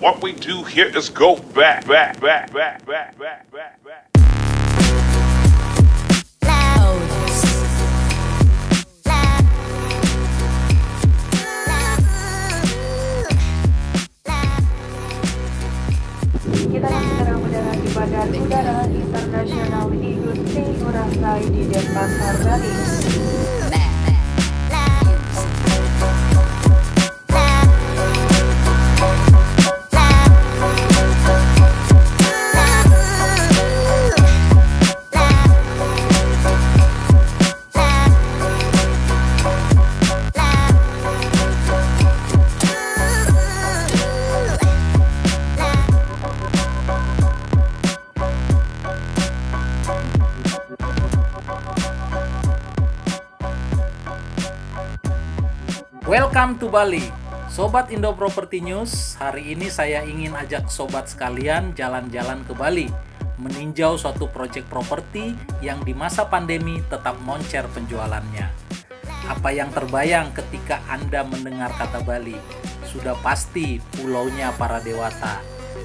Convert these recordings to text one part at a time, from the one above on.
What we do here is go back. Kita akan segera mendarat di Bandar Udara Internasional Igusti Ngurah Rai di Denpasar, Bali. Welcome to Bali, Sobat Indo Property News. Hari ini saya ingin ajak sobat sekalian jalan-jalan ke Bali, meninjau suatu proyek properti yang di masa pandemi tetap moncer penjualannya. Apa yang terbayang ketika Anda mendengar kata Bali? Sudah pasti pulaunya para dewata.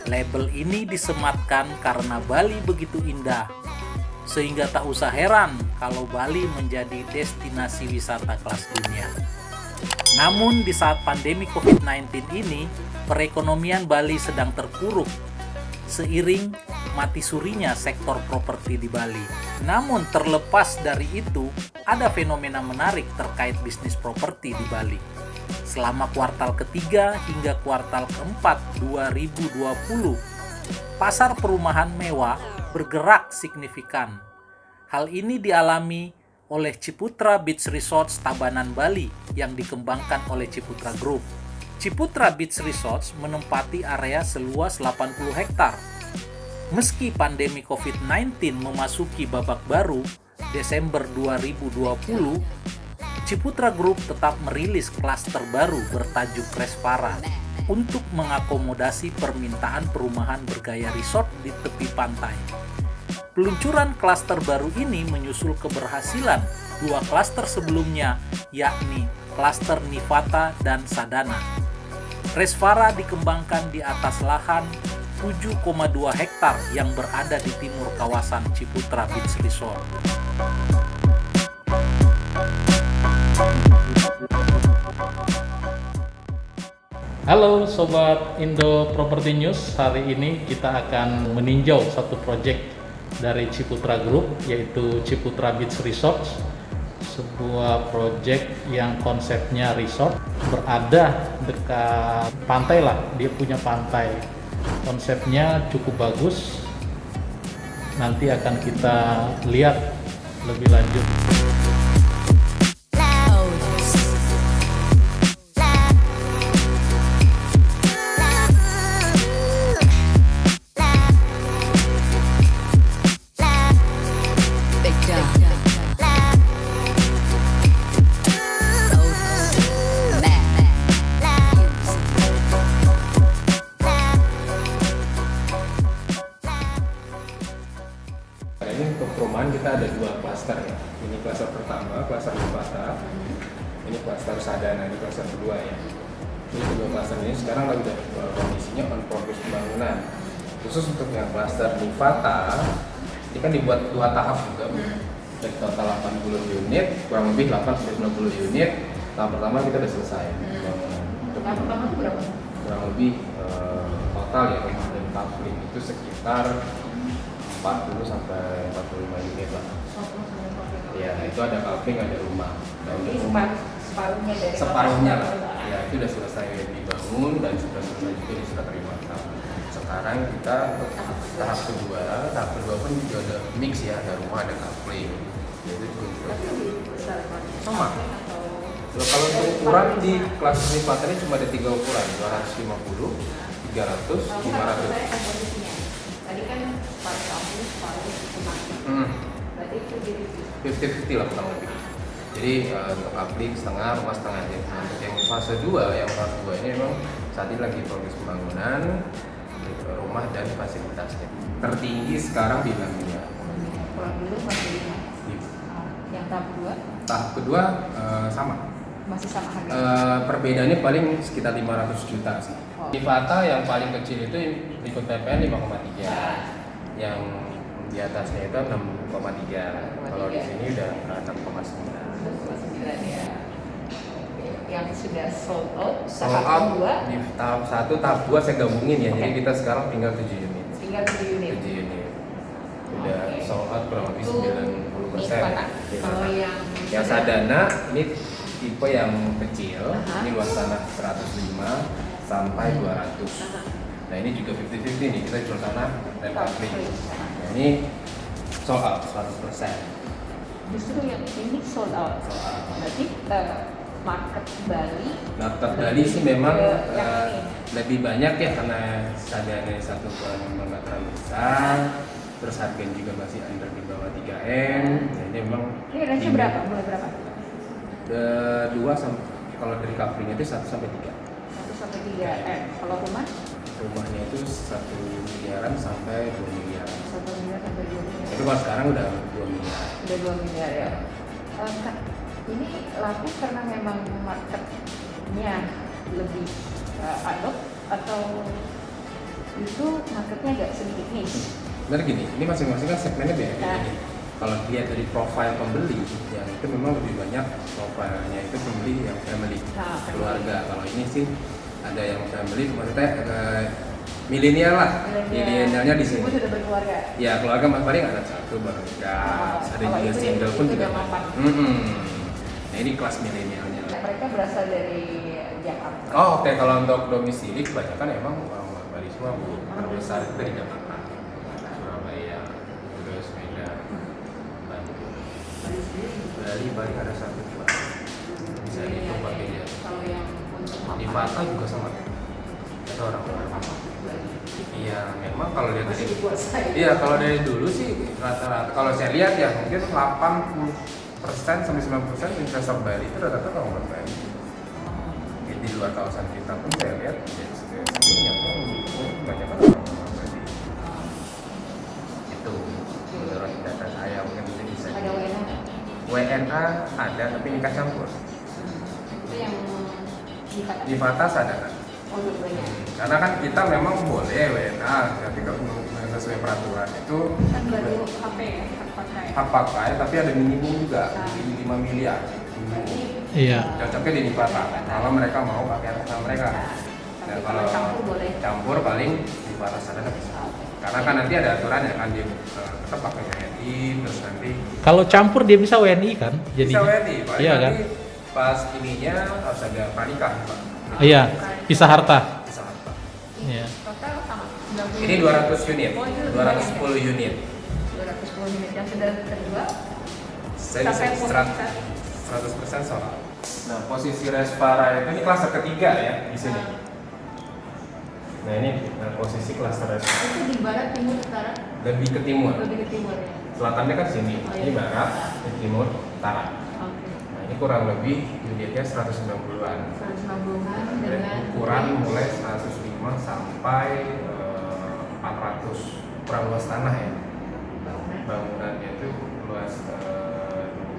Label ini disematkan karena Bali begitu indah, sehingga tak usah heran kalau Bali menjadi destinasi wisata kelas dunia. Namun di saat pandemi COVID-19 ini, perekonomian Bali sedang terpuruk seiring mati surinya sektor properti di Bali. Namun terlepas dari itu, ada fenomena menarik terkait bisnis properti di Bali. Selama kuartal ketiga hingga kuartal keempat 2020, pasar perumahan mewah bergerak signifikan. Hal ini dialami oleh Ciputra Beach Resorts Tabanan Bali yang dikembangkan oleh Ciputra Group. Ciputra Beach Resorts menempati area seluas 80 hektar. Meski pandemi COVID-19 memasuki babak baru, Desember 2020, Ciputra Group tetap merilis klaster baru bertajuk Resvara untuk mengakomodasi permintaan perumahan bergaya resort di tepi pantai. Peluncuran klaster baru ini menyusul keberhasilan dua klaster sebelumnya, yakni klaster Nivata dan Sadana. Resvara dikembangkan di atas lahan 7,2 hektar yang berada di timur kawasan Ciputra Beach Resort. Halo Sobat Indo Property News, hari ini kita akan meninjau satu proyek dari Ciputra Group, yaitu Ciputra Beach Resort, sebuah proyek yang konsepnya resort berada dekat pantai lah, dia punya pantai. Konsepnya cukup bagus, nanti akan kita lihat lebih lanjut. Ini untuk perumahan kita ada dua klaster ya. Ini klaster pertama, klaster Nivata. Ini klaster Sadana, ini klaster kedua ya. Ini kedua klaster ini sekarang lagi kondisinya on progress pembangunan. Khusus untuk yang klaster Nivata, ini kan dibuat dua tahap juga. Dari total 80 unit, kurang lebih 890 unit. Tahap pertama kita udah selesai pembangunan. Tahap pertama itu berapa? Kurang lebih total ya rumah dan pabrik itu sekitar 40 sampai 45 unit lah. Ya, itu ada paving, ada rumah. Nah, untuk rumah separuhnya dari separuhnya lah. Ya, itu sudah selesai dibangun dan sudah selesai juga di surat terima. Nah, sekarang kita tahap kedua pun juga ada mix ya, ada rumah, ada paving. Jadi itu juga sama. Kalau untuk ukuran di kelas Nivata ini cuma ada 3 ukuran, 250, 300, 500. Tadi kan separuh berarti itu jadi 50-50 lah kurang lebih. Jadi untuk pabrik setengah, rumah setengah. Jadi untuk yang fase 2 ini memang saat ini lagi progres pembangunan rumah dan fasilitasnya. Tertinggi sekarang di Lamia. Pulang dulu masih 5. Yang tahap kedua? Tahap kedua sama. Masih sama harga? Perbedaannya paling sekitar 500 juta sih. Oh. Vivata yang paling kecil itu ikut PPN 5,3. Yang di atasnya itu 6,3. Kalau di sini udah 6,9. 6,9 ya. Yang sudah sold out Sold tahap out kedua di tahap 1, tahap 2 saya gabungin ya. Jadi kita sekarang tinggal 7 unit. tinggal 7 unit. 7 unit. Udah Oke. sold out kurang lebih Itu 90%. Vivata. Kalau Yang Sadana ini tipe yang kecil. Aha. Ini luas tanah 105 sampai 200. Nah ini juga 50-50 nih, kita jual tanah dan free. Nah, ini sold out 100%. Justru yang ini sold out. Berarti market Bali. Market Bali sih memang yang ini. lebih banyak ya karena Sadana satu ukuran memang nggak terlalu besar. Terus harganya juga masih under di bawah 3M. Nah, ini memang Ini range berapa? Mulai berapa? 2 sampai kalau dari coveringnya itu 1 sampai 3. 1 sampai 3 M. Kalau rumah? Rumahnya itu 1 miliaran sampai 2 miliar. 1 miliar sampai 2 miliar. Tapi kalau sekarang udah 2 miliar. Udah 2 miliar ya. Kak, ini laku karena memang marketnya lebih adop atau itu marketnya agak sedikit niche? Benar gini, ini masing-masing kan segmennya beda. Nah. Nih. Kalau dilihat dari profil pembeli, yang itu memang lebih banyak profilnya itu pembeli yang family, Nah, keluarga. Kalau ini sih ada yang family, maksudnya milenial lah. Milenialnya di sini. Ibu sudah berkeluarga. Ya keluarga mas paling ada satu baru nikah, ada kalau juga itu single yang pun itu juga yang banyak. mapan. Nah ini kelas milenialnya. Mereka berasal dari Jakarta. Oh oke, kalau untuk domisili kebanyakan emang orang Bali semua bu. Yang besar itu dari Jakarta, Surabaya, terus Medan, Bandung. Bali ada 1 dua. Bisa dihitung pakai dia. Kalau yang untuk Di Vata juga sama. Itu orang Iya, memang kalau lihat masih dari dikuasai. iya kalau dari dulu sih rata-rata kalau saya lihat ya mungkin 80% sampai 90% investor Bali itu rata-rata orang Bali. Di luar kawasan kita pun saya lihat ya banyak orang Bali. Itu menurut data saya mungkin bisa. Ada WNA nggak? WNA ada tapi nikah campur. Itu yang Di Vata Sadana. Oh, dua-duanya. Karena kan kita memang boleh WNA, tapi kalau sesuai peraturan itu Kan baru HP ya, hak pakai. hak pakai, tapi ada minimum juga, 5 miliar. Iya. Cocoknya di Vata, kalau mereka mau pakai atas nama mereka. Nah, kalau campur boleh. campur paling di Vata Sadana bisa. Karena kan nanti ada aturannya kan dia tetap pakai WNI, terus nanti Kalau campur dia bisa WNI kan? Jadi bisa WNI, paling iya kan? nanti pas ininya harus ada pranikah, Pak. Iya, pisah harta. Bisa apa? Iya. Total sama. 90. Ini 200 unit, Oh, itu 210 unit. 210 unit. Yang sudah kedua Saya sampai bisa posisi 100% soal. Nah, posisi Respara itu ini klaster ketiga ya di sini. Nah, ini posisi klaster Respara. itu di barat, timur, utara, Lebih ke timur. lebih ke timur ya. Selatannya kan sini. Oh, Ini iya. barat, ini timur, utara. Oke. Nah, ini kurang lebih unitnya 190-an. 190-an Dan dengan ukuran mulai 105 sampai 400 kurang luas tanah ya. bangunan. Bangunannya itu luas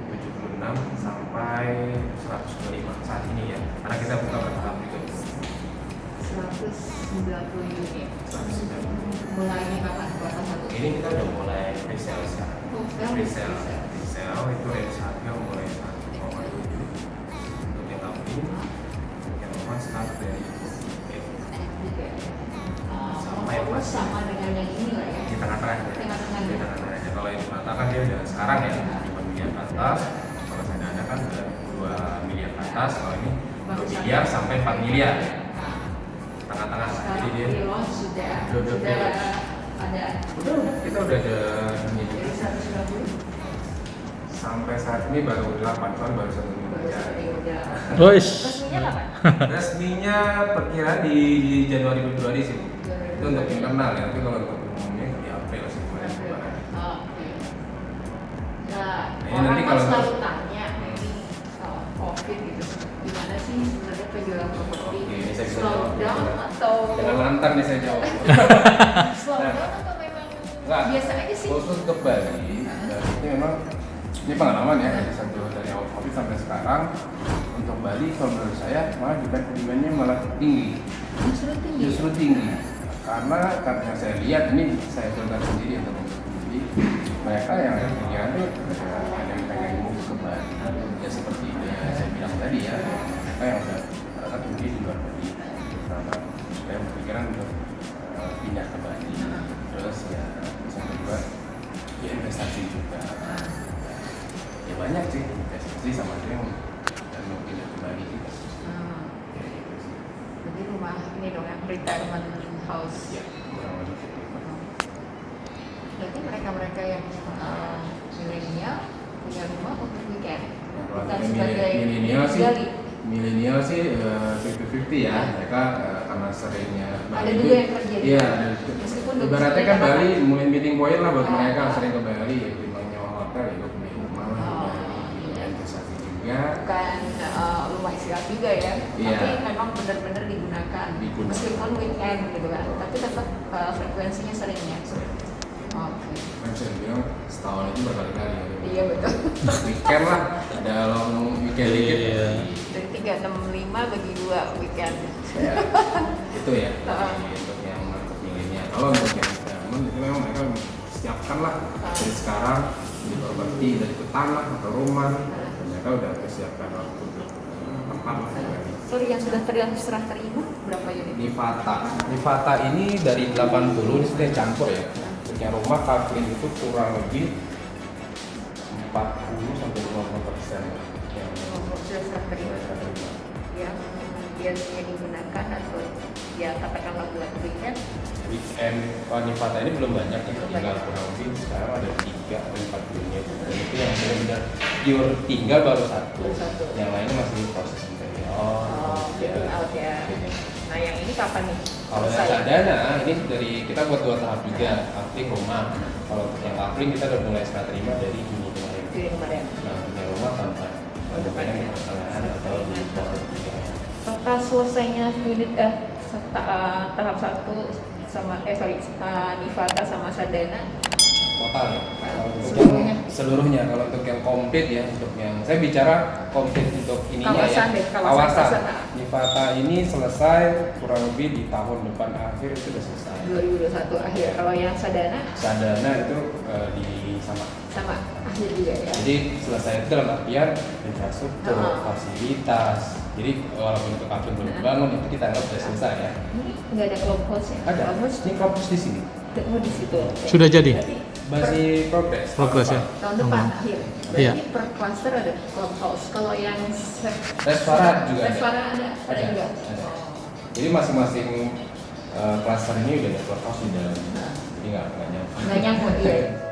76 sampai 125 saat ini ya. Karena kita buka bertahap juga. 190 unit. 190. Mulainya kapan? Kuartal 1. Ini kita udah mulai resell sekarang. Oh, sekarang Resell resell. itu range harga mulai 1,7 untuk yang kambing, yang emas start dari 48. Sampai Oh, pas sama dengan yang ini lah ya. di tengah-tengah. Tengah-tengah. Di tengah-tengah. Kalau yang mengatakan dia udah sekarang ya 5 miliar ke atas. Kalau saya ada kan udah 2 miliar ke atas. Kalau ini 2 miliar sampai 4 miliar. Tengah-tengah. Jadi Sekarang dia pre-launch sudah Sudah pre-launch. ada kita udah ada ini juga. dari 190. Sampai saat ini baru 8 tahun baru 1 miliar. Lois. Resminya kapan? Resminya perkiraan di Januari Februari sih. Itu untuk internal ya, tapi kalau untuk umumnya di April sih. Oke. Nah, Ini orang nanti kan kalau- selalu tanya ini COVID gitu, gimana sih sebenarnya penjualan properti? Oke, ini saya bisa Slow jawab. down atau Dengan lantang nih saya jawab. slow down atau memang Nggak. biasa aja sih? Khusus ke Bali, Bali itu memang Ini pengalaman ya dari awal COVID sampai sekarang. Untuk Bali kalau menurut saya malah demand-nya malah tinggi. Justru tinggi. Karena yang saya lihat ini saya filter sendiri untuk jadi mereka yang pikiran tuh ada yang pengen move ke Bali. Ya seperti yang saya bilang tadi ya, mereka yang udah mereka tinggi di luar Bali. Karena saya berpikiran untuk pindah ke Bali. Terus ya yang kedua ya investasi juga. Ya banyak sih investasi sama ada yang mau pindah ke Bali juga. Jadi rumah ini dong yang retirement house. Ya, kurang lebih seperti itu. Berarti mereka yang milenial punya rumah untuk weekend. Bukan sebagai milenial sih 50-50 ya. Mereka karena seringnya ada juga yang kerja di Bali. Meskipun ibaratnya kan Bali mulai meeting point lah buat mereka sering ke Bali ya, ketimbang nyewa hotel ya gue punya rumah lah ya investasi juga. Bukan rumah istirahat juga ya, Iya. tapi memang benar-benar digunakan. Meskipun weekend gitu kan, tapi tetap frekuensinya seringnya. Oke. Kan saya bilang setahun itu berkali-kali ya. Iya betul. Weekend lah, ada long weekend dikit. Dari 365 bagi 2 weekend. Ya, itu ya untuk yang market milenial. Kalau untuk yang retirement itu memang mereka siapkan lah dari sekarang di properti dari tanah atau rumah mereka udah persiapkan waktu untuk tempat lah. Sorry, yang sudah serah terima berapa unit? Nivata ini dari 80 ini sudah campur ya. Untuk yang rumah kafling itu kurang lebih 40 sampai 50% yang Sudah serah terima. Yang biasanya digunakan atau ya katakanlah buat weekend. Nivata ini belum banyak ya, tinggal kurang lebih sekarang ada 3 atau 4 unit. Dan itu yang benar-benar pure tinggal baru satu. Yang lainnya masih proses interior. Out ya. Nah yang ini kapan nih? Kalau yang Sadana ini dari kita buat 2 tahap juga, kafling rumah. Kalau untuk yang kafling kita udah mulai serah terima dari Juni kemarin. Nah punya rumah tanpa ada banyak di pertengahan atau di kuartal 3. Total selesainya unit tahap 1 sama Nivata sama Sadana Total ya. seluruhnya. Kalau untuk yang komplit ya, untuk yang saya bicara komplit untuk ininya Kawasan ya. deh, kawasan. Nivata ini selesai kurang lebih di tahun depan akhir itu sudah selesai. 2021 akhir. Kalau yang Sadana itu di sama akhir juga ya. Jadi selesai itu dalam artian infrastruktur, fasilitas. Jadi walaupun untuk kafling belum dibangun itu kita anggap sudah selesai ya. Ini nggak ada clubhouse ya? Ada. Ini clubhouse di sini. Oh di situ. Sudah jadi? Masih progres ya? Tahun depan akhir. Berarti Iya. per cluster ada clubhouse. Kalau yang restoran juga ada juga. Ada. Jadi masing-masing cluster ini udah ada clubhouse di dalam. Jadi nggak nyangkut ya.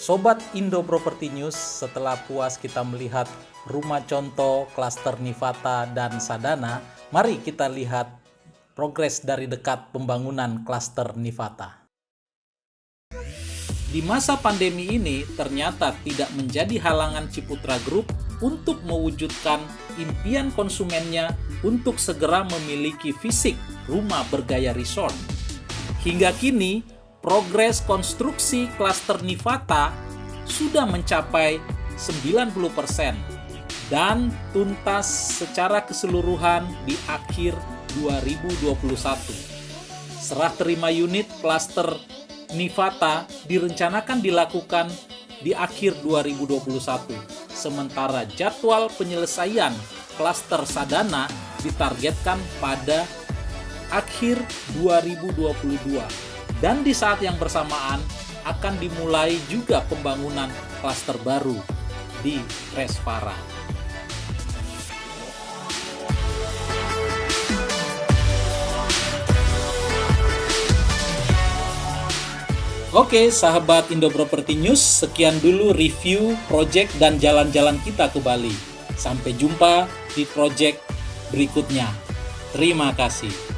Sobat Indo Property News, setelah puas kita melihat rumah contoh klaster Nivata dan Sadana, mari kita lihat progres dari dekat pembangunan klaster Nivata. Di masa pandemi ini ternyata tidak menjadi halangan Ciputra Group untuk mewujudkan impian konsumennya untuk segera memiliki fisik rumah bergaya resort. Hingga kini, progres konstruksi klaster Nivata sudah mencapai 90% dan tuntas secara keseluruhan di akhir 2021. Serah terima unit klaster Nivata direncanakan dilakukan di akhir 2021, sementara jadwal penyelesaian klaster Sadana ditargetkan pada akhir 2022. Dan di saat yang bersamaan akan dimulai juga pembangunan klaster baru di Tresvara. Oke, sahabat Indo Property News, sekian dulu review project dan jalan-jalan kita ke Bali. Sampai jumpa di project berikutnya. Terima kasih.